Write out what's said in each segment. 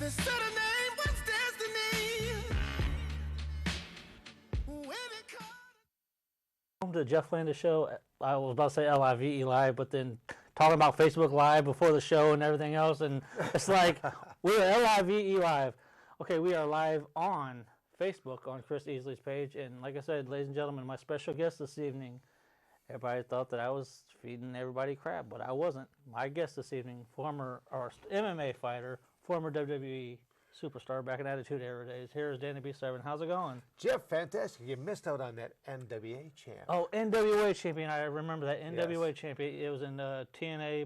They said her name was Destiny. When it caught. Welcome to the Jeff Landis show. I was about to say LIVE live, but then talking about Facebook Live before the show and everything else, and it's like we're LIVE live. Okay, we are live on Facebook on Chris Easley's page, and like I said, ladies and gentlemen, my special guest this evening. Everybody thought that I was feeding everybody crap, but I wasn't. My guest this evening, former or MMA fighter, former WWE superstar back in Attitude Era days. Here is Danny B. Severn. How's it going? Jeff, fantastic. You missed out on that NWA champ. Oh, NWA champion. I remember that NWA champion. It was in TNA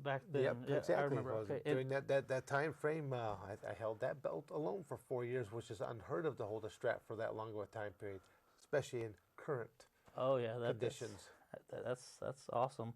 back then. Yep, Yeah, exactly. I remember. Well, Okay. during that time frame, I held that belt alone for 4 years, which is unheard of to hold a strap for that long of a time period, especially in current Oh yeah, conditions. That's awesome.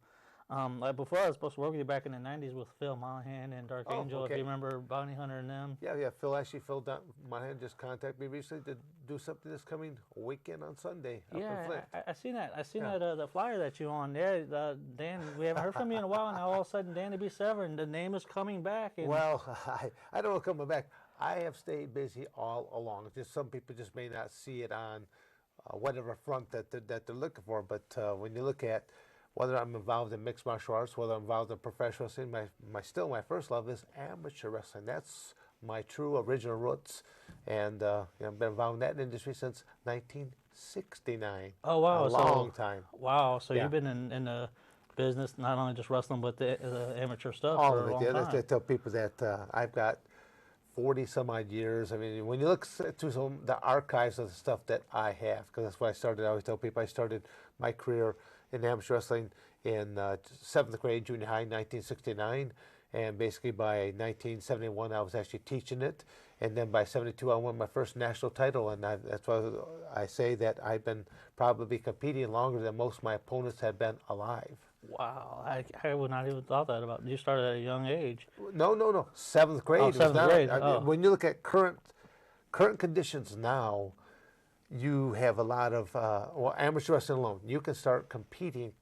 Like before, I was supposed to work with you back in the '90s with Phil Monahan and Dark Oh, Angel. okay. If you remember Bounty Hunter and them. Yeah. Phil Monahan just contacted me recently to do something this coming weekend on Sunday up in Yeah, Flint. I seen that. I seen Yeah. that the flyer that you on. Yeah, Dan. We haven't heard from you in a while, and now all of a sudden, Danny B. Severn, the name is coming back. And Well, I don't know coming back. I have stayed busy all along. Just some people just may not see it on whatever front that they're looking for. But when you look at whether I'm involved in mixed martial arts, whether I'm involved in professional wrestling, my first love is amateur wrestling. That's my true original roots, and I've been involved in that industry since 1969. oh wow, a long time. Wow, so Yeah. you've been in the business, not only just wrestling, but the amateur stuff All for of a it. long Yeah, time. I tell people that I've got 40 some odd years. I mean, when you look through some of the archives of the stuff that I have, because that's what I started. I always tell people I started my career in amateur wrestling in 7th grade, junior high, 1969. And basically by 1971, I was actually teaching it. And then by 72, I won my first national title. And that's why I say that I've been probably competing longer than most of my opponents have been alive. Wow, I would not even thought that about. You started at a young age. No. 7th grade. Oh, It was 7th not- grade. I mean, Oh. When you look at current conditions now, you have a lot of amateur wrestling alone. You can start competing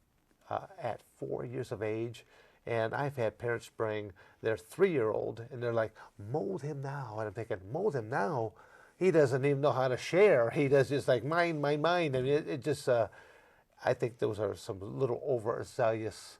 at 4 years of age, and I've had parents bring their 3-year-old, and they're like, "Mold him now," and I'm thinking, "Mold him now? He doesn't even know how to share. He does just like mine." I mean, it just. I think those are some little overzealous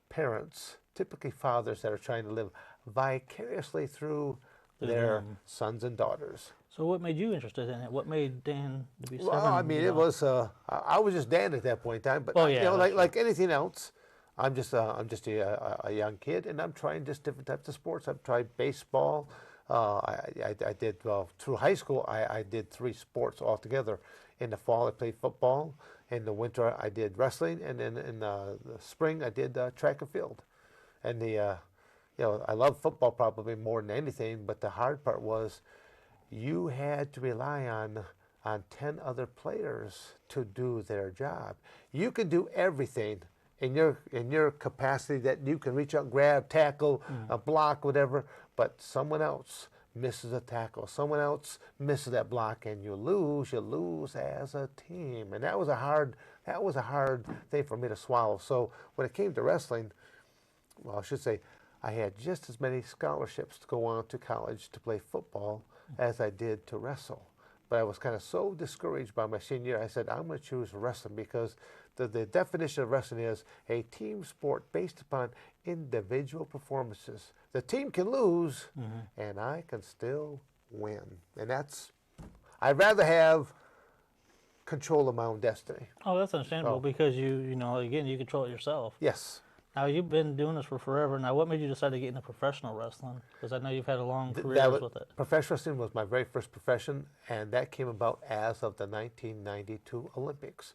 parents, typically fathers that are trying to live vicariously through their sons and daughters. So what made you interested in it? What made Dan to be Well, Severn? I mean, it was. I was just Dan at that point in time, but Oh, yeah, that's like anything else, I'm just a young kid, and I'm trying just different types of sports. I've tried baseball. I did through high school. I did 3 sports altogether. In the fall, I played football. In the winter, I did wrestling, and then in the spring, I did track and field. And I love football probably more than anything. But the hard part was, you had to rely on 10 other players to do their job. You can do everything in your capacity that you can reach out, grab, tackle, block, whatever. But someone else misses a tackle, someone else misses that block, and you lose as a team. And that was a hard thing for me to swallow. So when it came to wrestling, well, I should say, I had just as many scholarships to go on to college to play football as I did to wrestle. But I was kind of so discouraged by my senior year, I said, I'm going to choose wrestling, because the definition of wrestling is a team sport based upon individual performances. The team can lose, and I can still win. And I'd rather have control of my own destiny. Oh, that's understandable, Oh. because again, you control it yourself. Yes. Now, you've been doing this for forever. Now, what made you decide to get into professional wrestling? Because I know you've had a long career with it. Professional wrestling was my very first profession, and that came about as of the 1992 Olympics.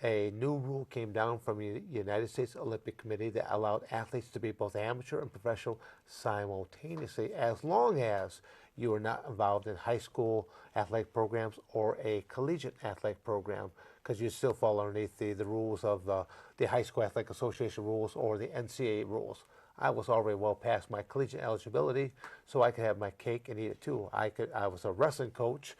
A new rule came down from the United States Olympic Committee that allowed athletes to be both amateur and professional simultaneously, as long as you were not involved in high school athletic programs or a collegiate athletic program, because you still fall underneath the rules of the High School Athletic Association rules or the NCAA rules. I was already well past my collegiate eligibility, so I could have my cake and eat it too. I was a wrestling coach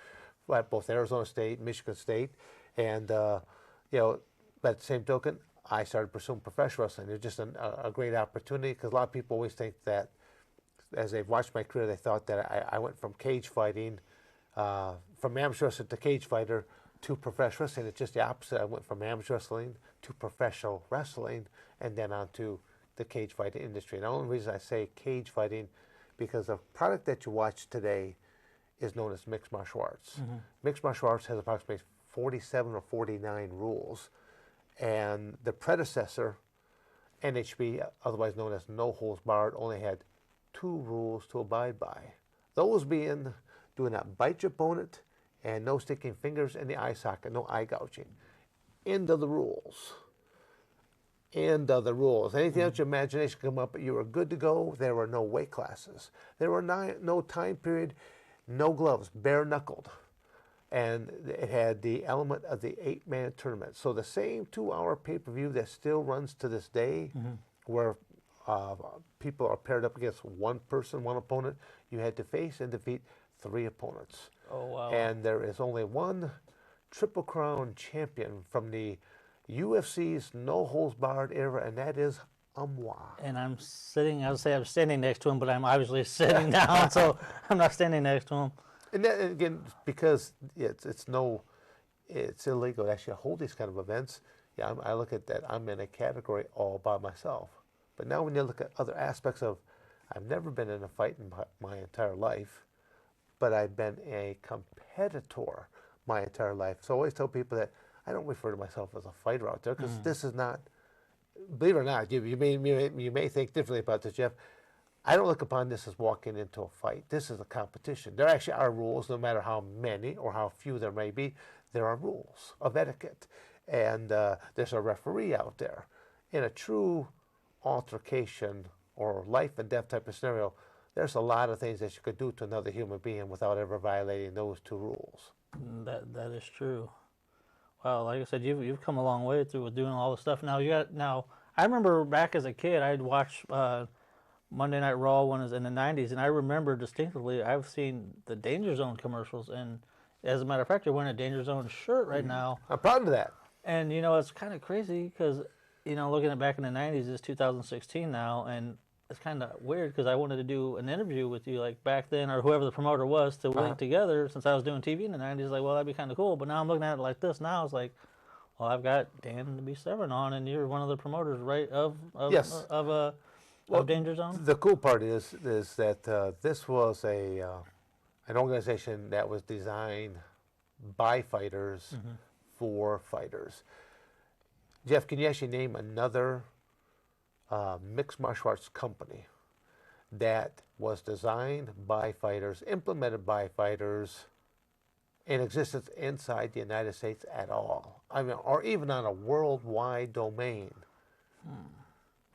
at both Arizona State, Michigan State, and by the same token, I started pursuing professional wrestling. It was just a great opportunity, because a lot of people always think that as they've watched my career, they thought that I went from cage fighting, from amateur wrestler to cage fighter to professional wrestling. It's just the opposite. I went from amateur wrestling to professional wrestling and then on to the cage fighting industry. And the only reason I say cage fighting, because the product that you watch today is known as mixed martial arts. Mixed martial arts has approximately 47 or 49 rules. And the predecessor, NHB, otherwise known as No Holds Barred, only had 2 rules to abide by. Those being, do not bite your opponent and no sticking fingers in the eye socket, no eye gouging. End of the rules. End of the rules. Anything else your imagination come up, you were good to go. There were no weight classes. There were no time period, no gloves, bare-knuckled. And it had the element of the 8-man tournament. So the same 2-hour pay-per-view that still runs to this day, where people are paired up against one person, one opponent, you had to face and defeat 3 opponents. Oh, wow. And there is only one Triple Crown champion from the UFC's No Holds Barred era, and that is Amwa. And I'm sitting, I would say I'm standing next to him, but I'm obviously sitting down, so I'm not standing next to him. And that, again, because it's illegal to actually hold these kind of events. Yeah, I look at that. I'm in a category all by myself. But now when you look at other aspects of, I've never been in a fight in my entire life, but I've been a competitor my entire life. So I always tell people that I don't refer to myself as a fighter out there, because this is not, believe it or not, you may think differently about this, Jeff. I don't look upon this as walking into a fight. This is a competition. There actually are rules, no matter how many or how few there may be. There are rules of etiquette. And there's a referee out there. In a true altercation or life and death type of scenario, there's a lot of things that you could do to another human being without ever violating those 2 rules. That is true. Wow, like I said, you've come a long way through with doing all the stuff. Now I remember back as a kid, I'd watch Monday Night Raw when it was in the 90s, and I remember distinctly I've seen the Danger Zone commercials, and as a matter of fact, you're wearing a Danger Zone shirt right now. I'm proud of that. And it's kind of crazy because looking at back in the 90s, it's 2016 now, and it's kind of weird because I wanted to do an interview with you like back then, or whoever the promoter was, to link together, since I was doing TV in the 90s. Like, well, that'd be kind of cool. But now I'm looking at it like this. Now it's like, well, I've got Dan to be Severn on, and you're one of the promoters, right? Yes. Of Danger Zone. The cool part is that this was an organization that was designed by fighters for fighters. Jeff, can you actually name another mixed martial arts company that was designed by fighters, implemented by fighters, in existence inside the United States at all? I mean, or even on a worldwide domain.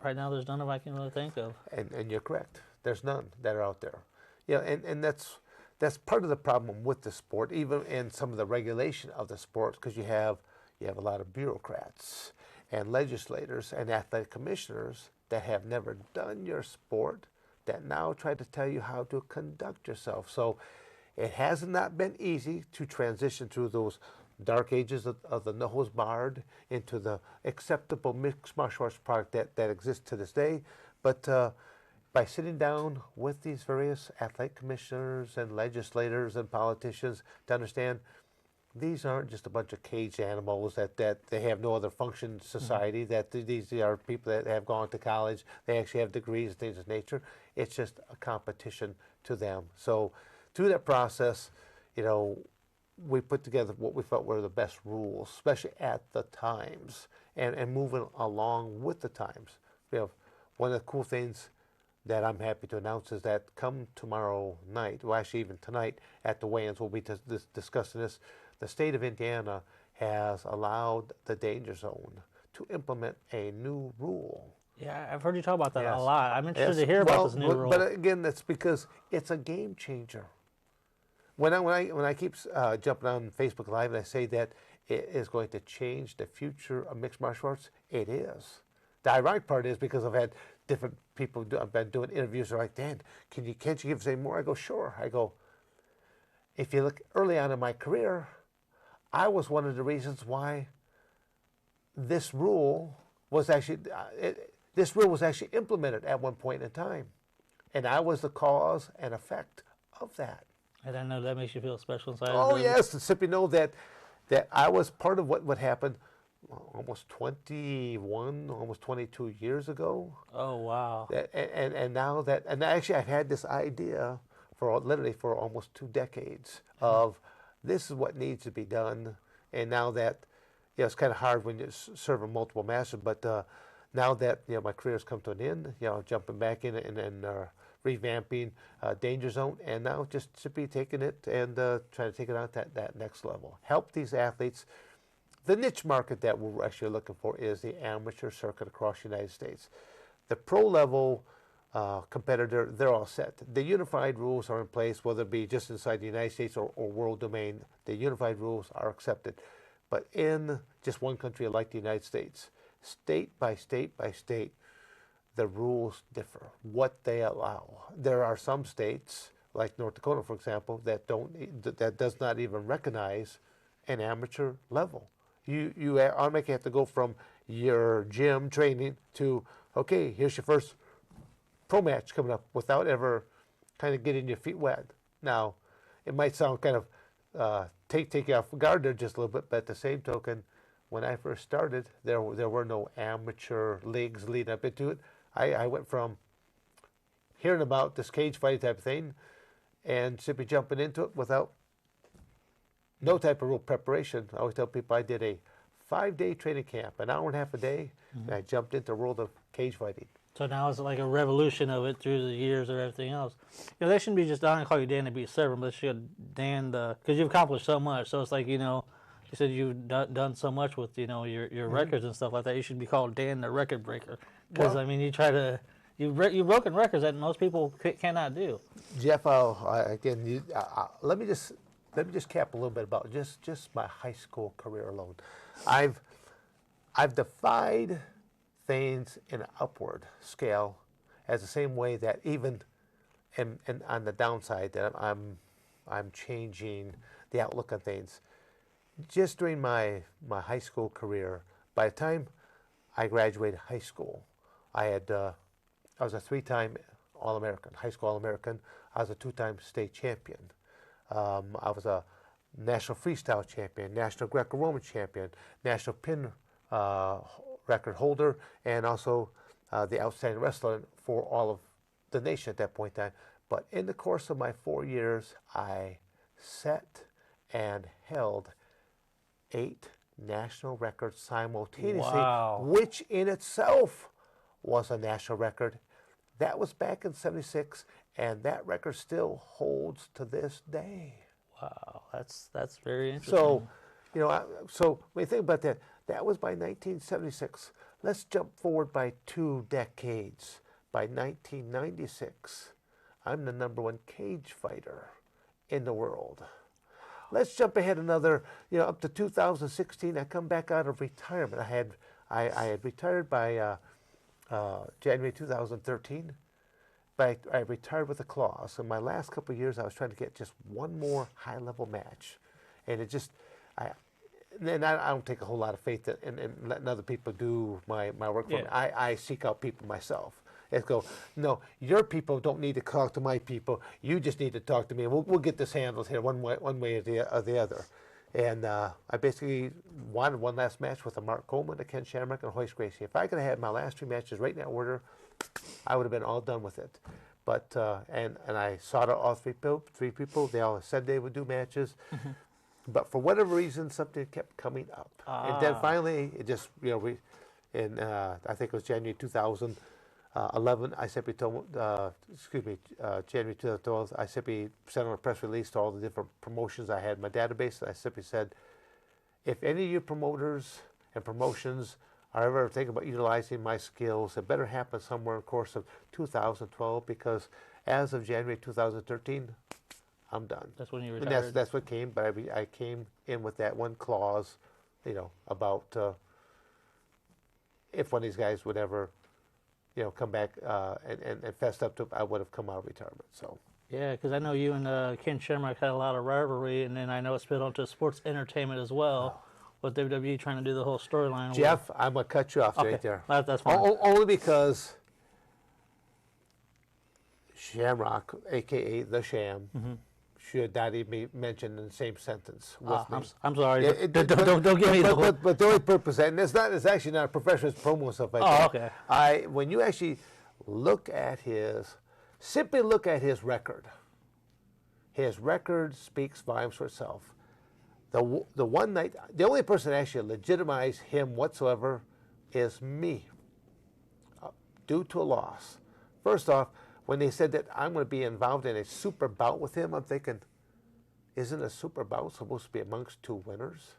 Right now, there's none of I can really think of. And you're correct. There's none that are out there. Yeah, and that's part of the problem with the sport, even in some of the regulation of the sport, because you have a lot of bureaucrats and legislators and athletic commissioners that have never done your sport, that now try to tell you how to conduct yourself. So it has not been easy to transition through those dark ages of the No Holds Barred into the acceptable mixed martial arts product that exists to this day. But by sitting down with these various athletic commissioners and legislators and politicians to understand these aren't just a bunch of caged animals that they have no other function in society, that these are people that have gone to college, they actually have degrees and things of nature. It's just a competition to them. So through that process, we put together what we felt were the best rules, especially at the times, and moving along with the times. One of the cool things that I'm happy to announce is that come tomorrow night, well, actually even tonight at the weigh-ins, we'll be discussing this. The state of Indiana has allowed the Danger Zone to implement a new rule. Yeah, I've heard you talk about that Yes. a lot. I'm interested to hear about this new rule. But again, that's because it's a game changer. When I keep jumping on Facebook Live and I say that it is going to change the future of mixed martial arts, it is. The ironic part is because I've had different people, I've been doing interviews, they're like, Dan, can't you give us any more? I go, sure. I go, if you look early on in my career, I was one of the reasons why this rule was actually implemented at one point in time. And I was the cause and effect of that. And I know that makes you feel special inside. Oh, yes. To simply know that I was part of what happened almost 21, almost 22 years ago. Oh, wow. And now that, and actually I've had this idea for literally for almost 2 decades of this is what needs to be done. And now that, it's kind of hard when you're serving multiple masters, but now that, my career's come to an end, jumping back in and revamping Danger Zone, and now just simply taking it and trying to take it out that next level. Help these athletes. The niche market that we're actually looking for is the amateur circuit across the United States. The pro level competitor, they're all set. The unified rules are in place, whether it be just inside the United States or world domain. The unified rules are accepted. But in just one country like the United States, state by state by state, the rules differ, what they allow. There are some states, like North Dakota, for example, that does not even recognize an amateur level. You automatically have to go from your gym training to, okay, here's your first pro match coming up without ever kind of getting your feet wet. Now, it might sound kind of take you off guard there just a little bit, but at the same token, when I first started, there were no amateur leagues leading up into it. I went from hearing about this cage fighting type of thing and simply jumping into it without no type of real preparation. I always tell people I did a 5-day training camp, an hour and a half a day, and I jumped into the world of cage fighting. So now it's like a revolution of it through the years of everything else. They shouldn't be just, I don't call you Dan to be a servant, but should Dan because you've accomplished so much. So it's like, you said you've done so much with, your records and stuff like that. You should be called Dan the record breaker. Because, you've broken records that most people cannot do. Jeff, again, let me just cap a little bit about just my high school career alone. I've defied things in an upward scale as the same way that even and on the downside that I'm changing the outlook on things. Just during my high school career, by the time I graduated high school, I was a 3-time All-American, high school All-American. I was a 2-time state champion. I was a national freestyle champion, national Greco-Roman champion, national pin record holder, and also the outstanding wrestler for all of the nation at that point in time. But in the course of my 4 years, I set and held 8 national records simultaneously, Wow. which in itself was a national record. That was back in '76, and that record still holds to this day. Wow, that's very interesting. So, so when you think about that, that was by 1976. Let's jump forward by 2 decades. By 1996, I'm the #1 cage fighter in the world. Let's jump ahead another, up to 2016. I come back out of retirement. I had retired by January 2013. But I retired with a clause. So my last couple of years, I was trying to get just one more high-level match, and it just, I don't take a whole lot of faith in letting other people do my work for me. I seek out people myself. And go, no, your people don't need to talk to my people. You just need to talk to me, and we'll get this handled here one way or the other. And I basically wanted one last match with a Mark Coleman, a Ken Shamrock, and a Hoist Gracie. If I could have had my last 3 matches right in that order, I would have been all done with it. But and I sought out all 3 people. They all said they would do matches. But for whatever reason, something kept coming up. And then finally, it just, I think it was January 2011, I simply told, January 2012, I simply sent out a press release to all the different promotions I had in my database. And I simply said, if any of you promoters and promotions are ever thinking about utilizing my skills, it better happen somewhere in the course of 2012, because as of January 2013, I'm done. That's when you retired? And that's what came, but I came in with that one clause, about if one of these guys would ever, come back and fessed up to it, I would have come out of retirement. So. Yeah, because I know you and Ken Shamrock had a lot of rivalry, and then I know it spilled onto sports entertainment as well, with WWE trying to do the whole storyline. Jeff, I'm going to cut you off right there. That's fine. Only because Shamrock, a.k.a. The Sham, should not even be mentioned in the same sentence with me. I'm sorry. Yeah, Don't give me the whole... but the only purpose, and it's actually not a professional promo and stuff like that. Okay. When you actually simply look at his record speaks volumes for itself. The one night, the only person that actually legitimized him whatsoever is me, due to a loss. First off, when they said that I'm going to be involved in a super bout with him, I'm thinking, isn't a super bout supposed to be amongst two winners?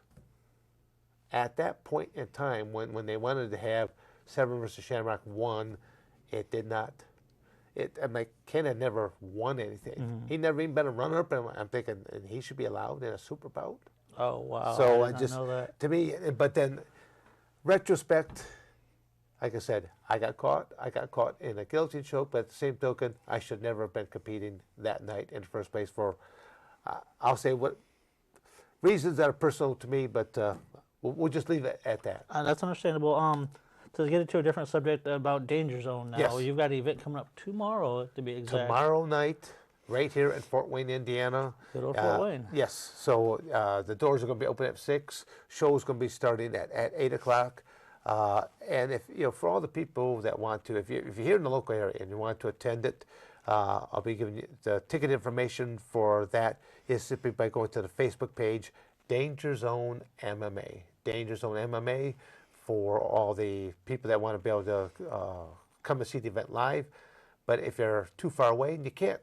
At that point in time, when they wanted to have Severn versus Shamrock 1, it did not. Ken had never won anything. He never even been a runner-up, and I'm thinking, and he should be allowed in a super bout? Oh, wow. So I did not know that. to me, but then, retrospect, like I said, I got caught in a guillotine choke, but at the same token, I should never have been competing that night in the first place for, I'll say what reasons that are personal to me, but we'll just leave it at that. That's understandable. To get into a different subject about Danger Zone now, Yes. you've got an event coming up tomorrow, to be exact. Tomorrow night, right here in Fort Wayne, Indiana. Good old Fort Wayne. Yes. So the doors are going to be open at 6. Show's going to be starting at 8 o'clock. And if for all the people that want to, if you're here in the local area and you want to attend it, I'll be giving you the ticket information for that is simply by going to the Facebook page, Danger Zone MMA. Danger Zone MMA for all the people that want to be able to come and see the event live. But if you're too far away and you can't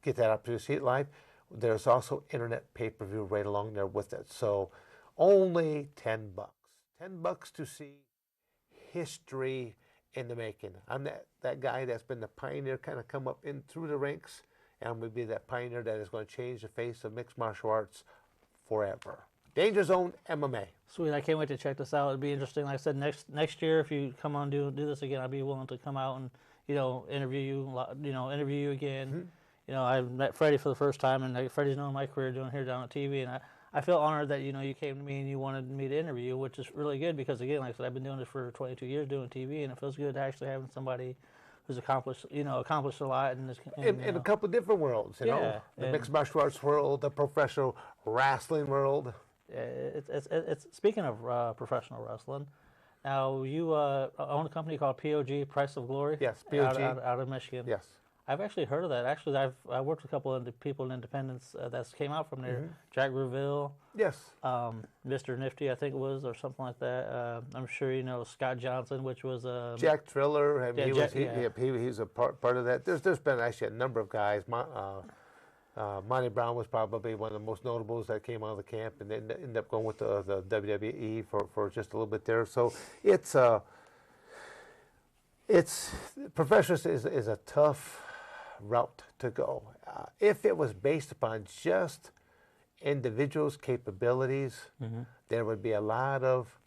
get that opportunity to see it live, there's also internet pay-per-view right along there with it. So only $10. $10 to see history in the making. I'm that guy that's been the pioneer, kind of come up in through the ranks, and I'm going to be that pioneer that is going to change the face of mixed martial arts forever. Danger Zone MMA. Sweet, I can't wait to check this out. It'd be interesting. Like I said, next year, if you come on do this again, I'd be willing to come out and interview you again. I met Freddie for the first time, and Freddie's known my career doing here down on TV, and I feel honored that you came to me and you wanted me to interview you, which is really good because again, like I said, I've been doing this for 22 years doing TV, and it feels good to actually having somebody who's accomplished a lot in this in a couple of different worlds, the mixed martial arts world, the professional wrestling world. It's speaking of professional wrestling. Now you own a company called POG, Price of Glory. Yes, POG out of Michigan. Yes. I've actually heard of that. Actually, I worked with a couple of the people in Independence that came out from there. Jack Reville. Yes. Mr. Nifty, I think it was, or something like that. I'm sure you know Scott Johnson, which was Jack Triller. I mean, yeah, he's a part of that. There's been actually a number of guys. Monty Brown was probably one of the most notables that came out of the camp, and then ended up going with the WWE for just a little bit there. So it's professional is a tough route to go. If it was based upon just individuals' capabilities, there would be a lot of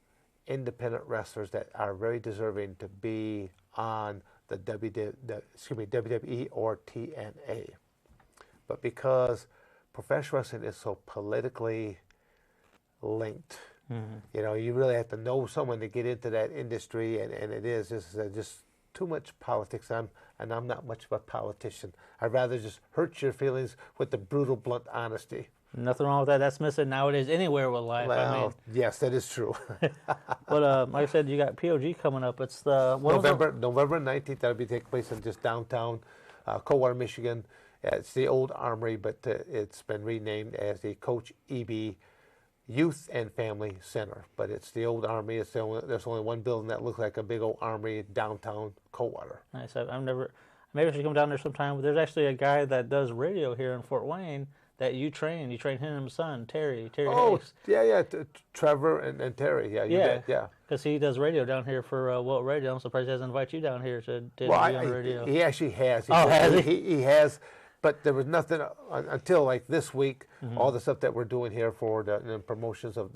independent wrestlers that are very deserving to be on the WWE or TNA. But because professional wrestling is so politically linked, you really have to know someone to get into that industry, and it is just too much politics. And I'm not much of a politician. I'd rather just hurt your feelings with the brutal, blunt honesty. Nothing wrong with that. That's missing nowadays anywhere with life. Well, yes, that is true. But like I said, you got POG coming up. It's the November 19th. That'll be taking place in just downtown Coldwater, Michigan. It's the old Armory, but it's been renamed as the Coach E.B. Youth and Family Center. But it's the old Armory. There's only one building that looks like a big old Armory downtown Coldwater. Nice. Maybe I should come down there sometime. But there's actually a guy that does radio here in Fort Wayne that you train. You train him and his son, Terry. Oh, Hayes. yeah. Trevor and Terry. Yeah, you bet. Yeah. Because he does radio down here for Wilt Radio. I'm surprised he hasn't invited you down here to be on radio. He actually has. Has he? He has. But there was nothing until like this week, all the stuff that we're doing here for the promotions of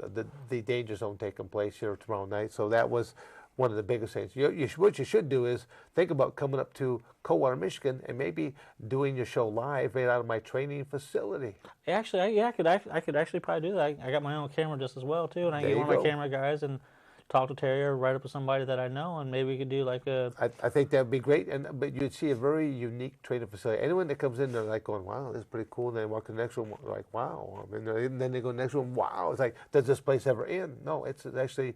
the Danger Zone taking place here tomorrow night. So that was one of the biggest things. What you should do is think about coming up to Coldwater, Michigan, and maybe doing your show live right out of my training facility. Actually, I could actually probably do that. I got my own camera just as well too, and I can get one of my camera guys and talk to Terry or write up with somebody that I know, and maybe we could do like a. I think that would be great, but you'd see a very unique training facility. Anyone that comes in, they're like going, "Wow, this is pretty cool." And then they walk to the next room, like, "Wow." I mean, and then they go to the next room, "Wow." It's like, does this place ever end? No, it's actually,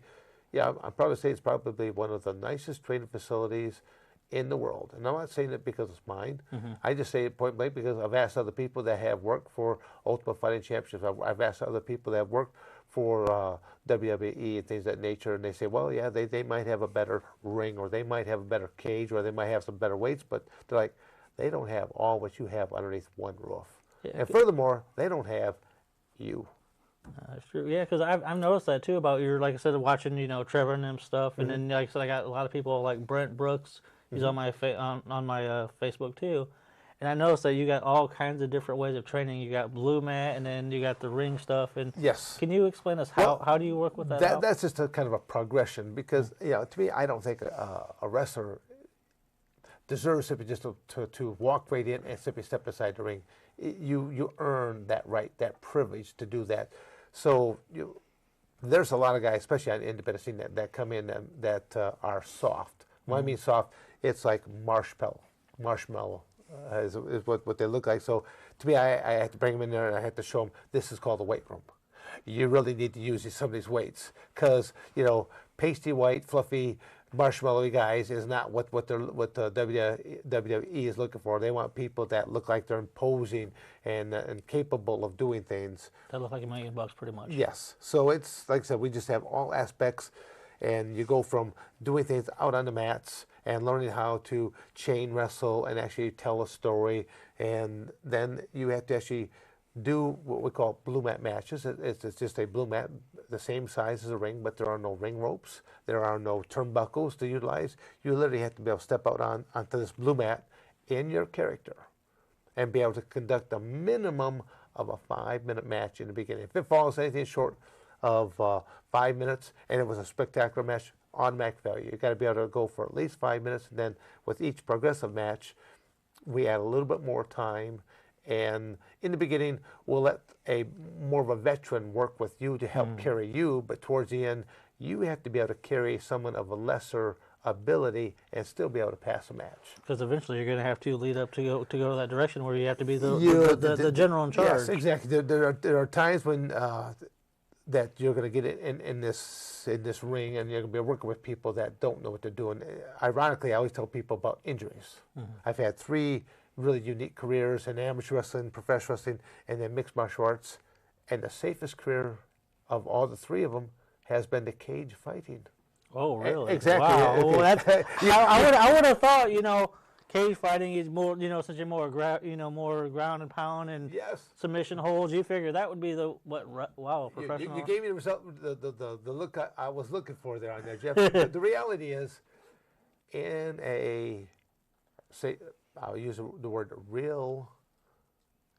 yeah, I'd probably say it's probably one of the nicest training facilities in the world. And I'm not saying it because it's mine. I just say it point blank because I've asked other people that have worked for Ultimate Fighting Championships. I've asked other people that have worked for WWE and things of that nature, and they say, well, yeah, they might have a better ring, or they might have a better cage, or they might have some better weights, but they're like, they don't have all what you have underneath one roof. Yeah, and furthermore, they don't have you. That's true. Yeah, because I've noticed that too about your, like I said, watching Trevor and them stuff, and then like I said, I got a lot of people like Brent Brooks. He's on my on my Facebook too, and I noticed that you got all kinds of different ways of training. You got blue mat, and then you got the ring stuff. And Yes. can you explain us how do you work with that? That's just a kind of a progression because to me, I don't think a wrestler deserves simply just to walk right in and simply step inside the ring. You earn that right, that privilege to do that. So there's a lot of guys, especially on the independent scene, that come in that are soft. When I mean soft, it's like marshmallow is what they look like. So to me, I had to bring them in there and I had to show them this is called the weight room. You really need to use some of these weights because pasty white, fluffy, marshmallowy guys is not what the WWE is looking for. They want people that look like they're imposing and capable of doing things. That look like $1 million pretty much. Yes. So it's like I said, we just have all aspects, and you go from doing things out on the mats and learning how to chain wrestle and actually tell a story, and then you have to actually do what we call blue mat matches. It's just a blue mat, the same size as a ring, but there are no ring ropes. There are no turnbuckles to utilize. You literally have to be able to step out onto this blue mat in your character and be able to conduct a minimum of a 5-minute match in the beginning. If it falls anything short of 5 minutes and it was a spectacular match, automatic failure. You've got to be able to go for at least 5 minutes, and then with each progressive match, we add a little bit more time. And in the beginning, we'll let more of a veteran work with you to help carry you, but towards the end, you have to be able to carry someone of a lesser ability and still be able to pass a match. Because eventually you're going to have to lead up to go that direction where you have to be the general in charge. Yes, exactly. There are times when that you're going to get in this ring, and you're going to be working with people that don't know what they're doing. Ironically, I always tell people about injuries. I've had 3 really unique careers in amateur wrestling, professional wrestling, and then mixed martial arts. And the safest career of all the 3 of them has been the cage fighting. Oh, really? Exactly. Wow. Okay. Well, I would have thought, cage fighting is more, since you're more, more ground and pound and Yes. submission holds. You figure that would be professional. You gave me the result, the look I was looking for there on there, Jeff. The reality is, I'll use the word real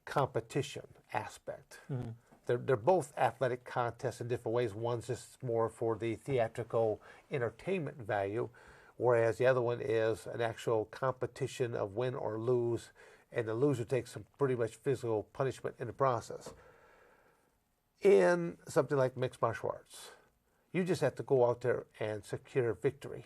competition aspect. They're both athletic contests in different ways. One's just more for the theatrical entertainment value, whereas the other one is an actual competition of win or lose, and the loser takes some pretty much physical punishment in the process. In something like mixed martial arts, you just have to go out there and secure victory.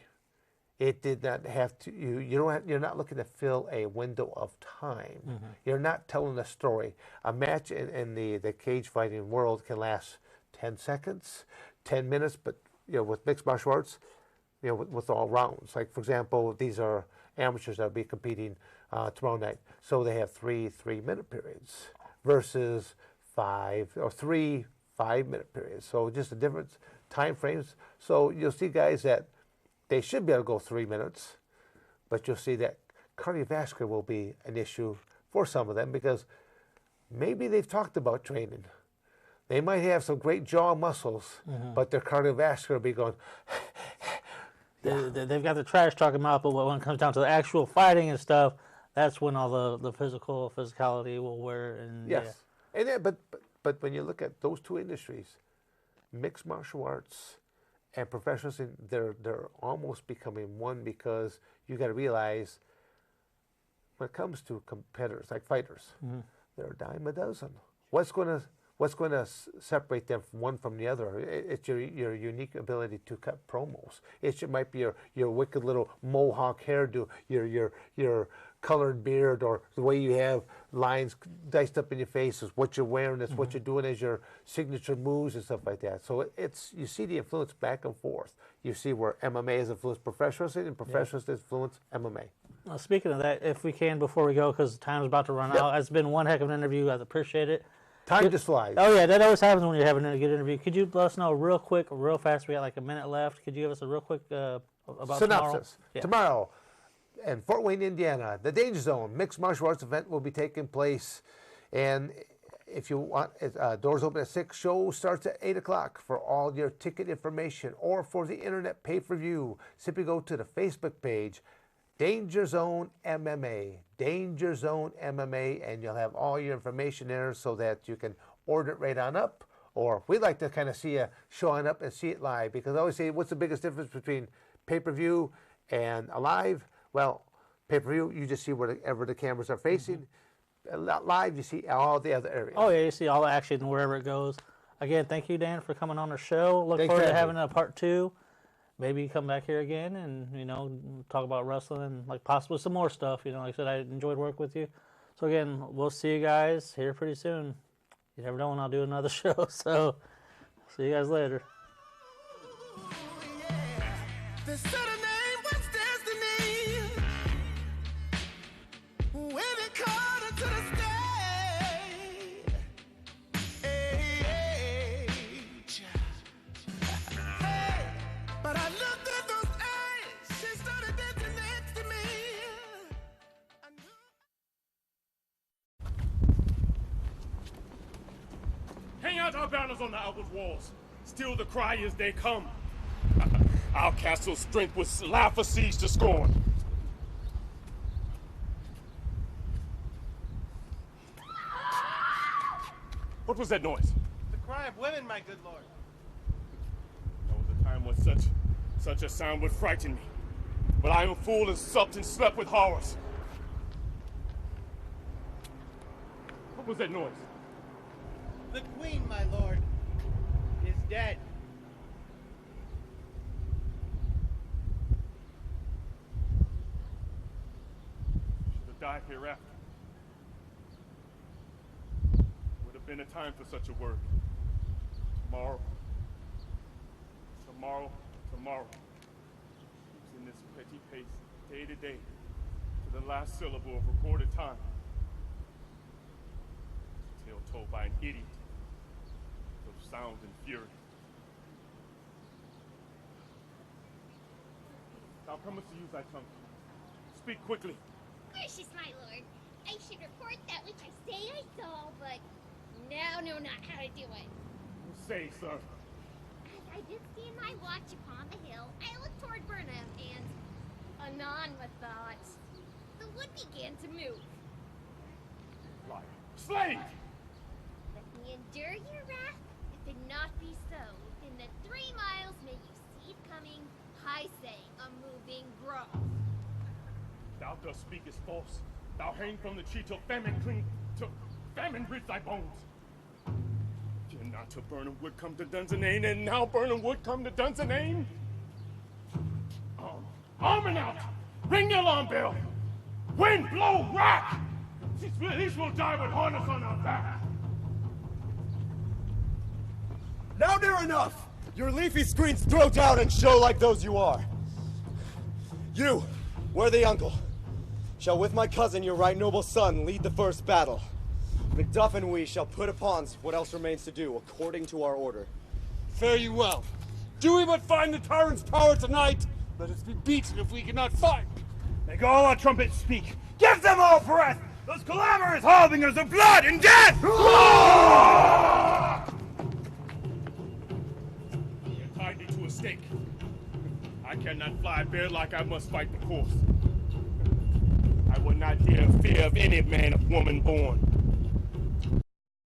It did not have to. You're not looking to fill a window of time. You're not telling a story. A match in the cage fighting world can last 10 seconds, 10 minutes. But with mixed martial arts, with all rounds. Like for example, these are amateurs that will be competing tomorrow night. So they have 3 3-minute periods versus 5 or 3 5-minute periods. So just the different time frames. So you'll see guys that they should be able to go 3 minutes, but you'll see that cardiovascular will be an issue for some of them because maybe they've talked about training. They might have some great jaw muscles, but their cardiovascular will be going. They've got the trash talking mouth, but when it comes down to the actual fighting and stuff, that's when all the physicality will wear. And yes, and then, but when you look at those 2 industries, mixed martial arts and professional wrestling, they're almost becoming one, because you got to realize when it comes to competitors like fighters, they're a dime a dozen. What's going what's going to separate them from one from the other? It's your unique ability to cut promos. It might be your wicked little mohawk hairdo, your colored beard, or the way you have lines diced up in your face is what you're wearing. It's what you're doing as your signature moves and stuff like that. So you see the influence back and forth. You see where MMA has influenced professional wrestling and professionals influence MMA. Well, speaking of that, if we can, before we go, because time's about to run out, it's been one heck of an interview. I appreciate it. Time just flies. Oh, yeah, that always happens when you're having a good interview. Could you let us know real quick, real fast? We got like a minute left. Could you give us a real quick about synopsis? Tomorrow? Tomorrow in Fort Wayne, Indiana, the Danger Zone mixed martial arts event will be taking place. And if you want, doors open at 6, show starts at 8 o'clock. For all your ticket information or for the internet pay-per-view, simply go to the Facebook page, Danger Zone MMA, Danger Zone MMA, and you'll have all your information there so that you can order it right on up. Or we'd like to kind of see you showing up and see it live, because I always say, what's the biggest difference between pay-per-view and a live? Well, pay-per-view, you just see wherever the cameras are facing. Live, you see all the other areas. Oh, yeah, you see all the action wherever it goes. Again, thank you, Dan, for coming on the show. Look forward to having a part 2. Maybe come back here again and, talk about wrestling and, like, possibly some more stuff. Like I said, I enjoyed working with you. So, again, we'll see you guys here pretty soon. You never know when I'll do another show. So, see you guys later. The sudden name was destiny. When it called her to the stage. Hey, but I looked at those eyes. She started dancing next to me. I knew. Hang out our banners on the outward walls. Still the cry as they come. Our castle's strength was laugh a siege to scorn. What was that noise? The cry of women, my good lord. There was a time when such a sound would frighten me. But I am fool and supped and slept with horrors. What was that noise? The queen, my lord, is dead. Should have died hereafter. Would have been a time for such a word. Tomorrow. Keeps in this petty pace, day to day, to the last syllable of recorded time. Tale told by an idiot of sound and fury. Thou comest to use thy tongue. Speak quickly. Gracious, my lord, I should report that which I say I saw, but now know not how to do it. Say, sir. As I did stand my watch upon the hill, I looked toward Burnham, and anon methought the wood began to move. Liar. Slave! Let me endure your wrath, if it not be so. Within the 3 miles may you see it coming, I say, a moving grove. Thou dost speak as false. Thou hang from the tree till famine rid thy bones. Fear not till Burnham would come to Dunsinane, and now Burnham would come to Dunsinane. Arming out! Ring the alarm bell! Wind, blow, rack! These will die with harness on our back. Now near enough! Your leafy screens throw down and show like those you are. You, worthy uncle, shall with my cousin, your right noble son, lead the first battle. Macduff and we shall put upon what else remains to do, according to our order. Fare you well. Do we but find the tyrant's power tonight, let us be beaten if we cannot fight. Make all our trumpets speak. Give them all breath! Those clamorous harbingers of blood and death! You tied me to a stake. I cannot fly bare like I must fight the course. I will not dare fear of any man of woman born.